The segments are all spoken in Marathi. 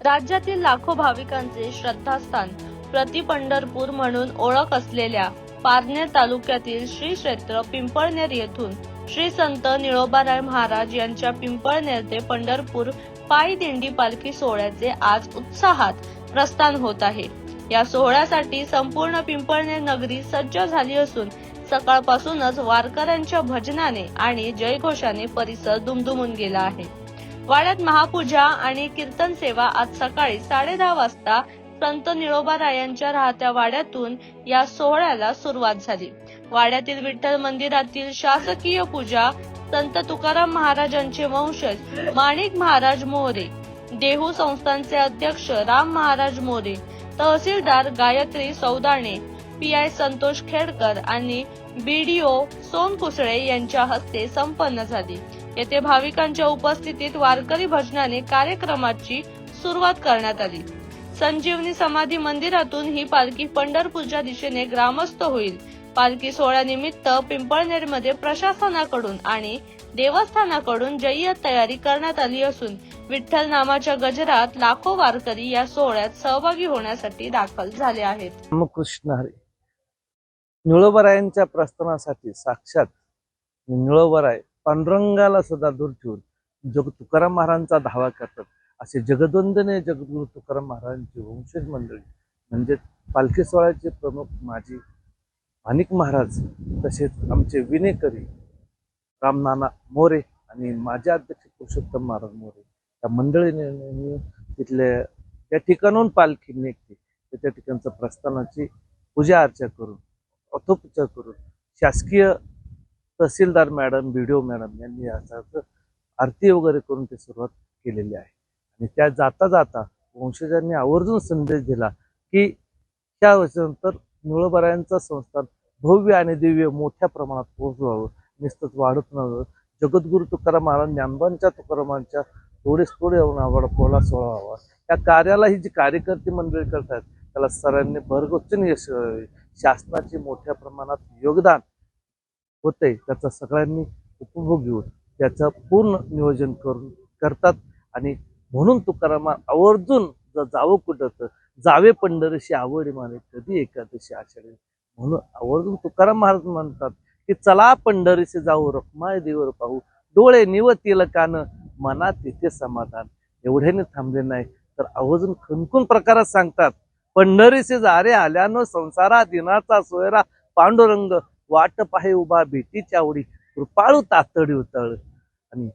राज्यातील लाखो भाविकांचे श्रद्धास्थान प्रति पंढरपूर म्हणून ओळख असलेल्या पारनेर तालुक्यातील श्री क्षेत्र पिंपळनेर येथून श्री संत निळोबाराय महाराज यांच्या पिंपळनेर ते पंढरपूर पायी दिंडी पालखी सोहळ्याचे आज उत्साहात प्रस्थान होत आहे। या सोहळ्यासाठी संपूर्ण पिंपळनेर नगरी सज्ज झाली असून सकाळपासूनच वारकऱ्यांच्या भजनाने आणि जयघोषाने परिसर दुमदुमून गेला आहे। वाड्यात महापूजा आणि कीर्तन सेवा आज सकाळी 10:30 वाजता संत निळोबारायांच्या राहत्या वाड्यातून या सोहळ्याला सुरुवात झाली। वाड्यातील विठ्ठल मंदिरातील शासकीय पूजा संत तुकाराम महाराजांचे वंशज माणिक महाराज मोरे, देहू संस्थानचे अध्यक्ष राम महाराज मोरे, तहसीलदार गायत्री सौदाणे, पीआय संतोष खेडकर आणि बीडीओ सोम कुसळे यांच्या हस्ते संपन्न झाली। येथे भाविकांच्या उपस्थितीत वारकरी भजनाने कार्यक्रमाची सुरुवात करण्यात आली। संजीवनी समाधी मंदिरातून ही पालखी पंढरपूरच्या दिशेने ग्रामस्थ होईल। पालखी सोहळ्यानिमित्त पिंपळनेरमध्ये प्रशासनाकडून आणि देवस्थानाकडून जय्यत तयारी करण्यात आली असून विठ्ठल नामाच्या गजरात लाखो वारकरी या सोहळ्यात सहभागी होण्यासाठी दाखल झाले आहेत। रामकृष्ण हरी। निळोबारायांच्या प्रस्थानासाठी साक्षात निळोबाराय पांडुरंगाला सुद्धा दूर ठेवून जग तुकाराम महाराजांचा धावा करतात असे जगदवंदनीय जगद्गुरु तुकाराम महाराजांची वंशज मंडळी म्हणजे पालखी सोहळ्याचे प्रमुख माजी माणिक महाराज, तसेच आमचे विनेकरी रामनाना मोरे आणि माजी अध्यक्ष पुरुषोत्तम महाराज मोरे या मंडळीने तिथल्या त्या ठिकाणून पालखी निघते त्या ठिकाणचं प्रस्थानाची पूजा अर्चा करून अथोपचार करून शासकीय तहसीलदार मॅडम, बीडीओ मॅडम यांनी याचा आरती वगैरे करून ते सुरुवात केलेली आहे। आणि त्या जाता जाता वंशजांनी आवर्जून संदेश दिला की त्या वर्षानंतर निळोबारायांचं संस्थान भव्य आणि दिव्य मोठ्या प्रमाणात पोहोचवावं, नुसतंच वाढत नव्हतं। जगद्गुरु तुकाराम महाराज ज्ञानबांच्या तुकारामांच्या थोडे आवड पोला सोहळा व्हावा। त्या कार्याला ही जी कार्यकर्ते मंडळी करतात त्याला सरांनी भरगच्च यश, शासनाचे मोठ्या प्रमाणात योगदान होते, त्याचा सगळ्यांनी उपभोग घेऊन त्याचं पूर्ण नियोजन करतात। आणि म्हणून तुकाराम आवर्जून जावं कुठं जावे पंढरीशी आवडी माने कधी एकादशी आषाढी, म्हणून आवर्जून तुकाराम महाराज म्हणतात की चला पंढरीशी जाऊ, रखमाय देवर पाहू, डोळे निवतील कान, मनात तिथे समाधान। एवढ्याने थांबले नाही तर आवर्जून खणखून प्रकारात सांगतात पंढरीशी जारे आल्यानं संसारा दिनाचा सोयरा, पांडुरंग वाट पाहे उभा भेटीच्या आवडी, कृपाळू तातडी उतळ। आणि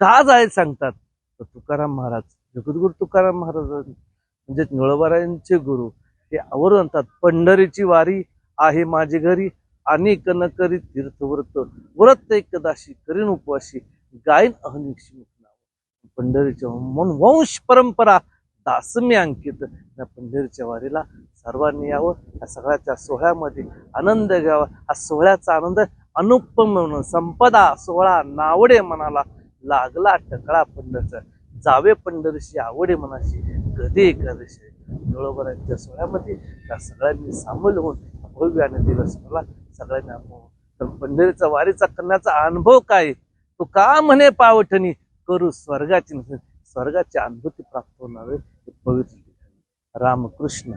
का जाय सांगतात तर तुकाराम महाराज जगद्गुरु तुकाराम महाराज म्हणजे निळोबारायांचे गुरु हे आवर म्हणतात पंढरीची वारी आहे माझी घरी, अनेक न करी तीर्थव्रत, व्रत एकदाशी करीन उपवासी, गायन अहनिक्षी नाव। पंढरीच्या म्हणून वंश परंपरा दासमी अंकित। या पंढरीच्या वारीला सर्वांनी यावं, या सगळ्याच्या सोहळ्यामध्ये आनंद घ्यावा। हा सोहळ्याचा आनंद अनुपम म्हणून संपदा सोहळा नावडे मनाला, लागला टकळा पंढरचा, जावे पंढरीशी आवडे मनाशी, कधी एकादशी। निळोबारायांच्या सोहळ्यामध्ये त्या सगळ्यांनी सामील होऊन भव्य आणि दिवस मला सगळ्यांनी अनुभव। तर पंढरीचा वारीचा करण्याचा अनुभव काय, तो का म्हणे पावठणी करू स्वर्गाची अनुभूती प्राप्त होणार आहे पवित्र ठिकाणी। रामकृष्ण।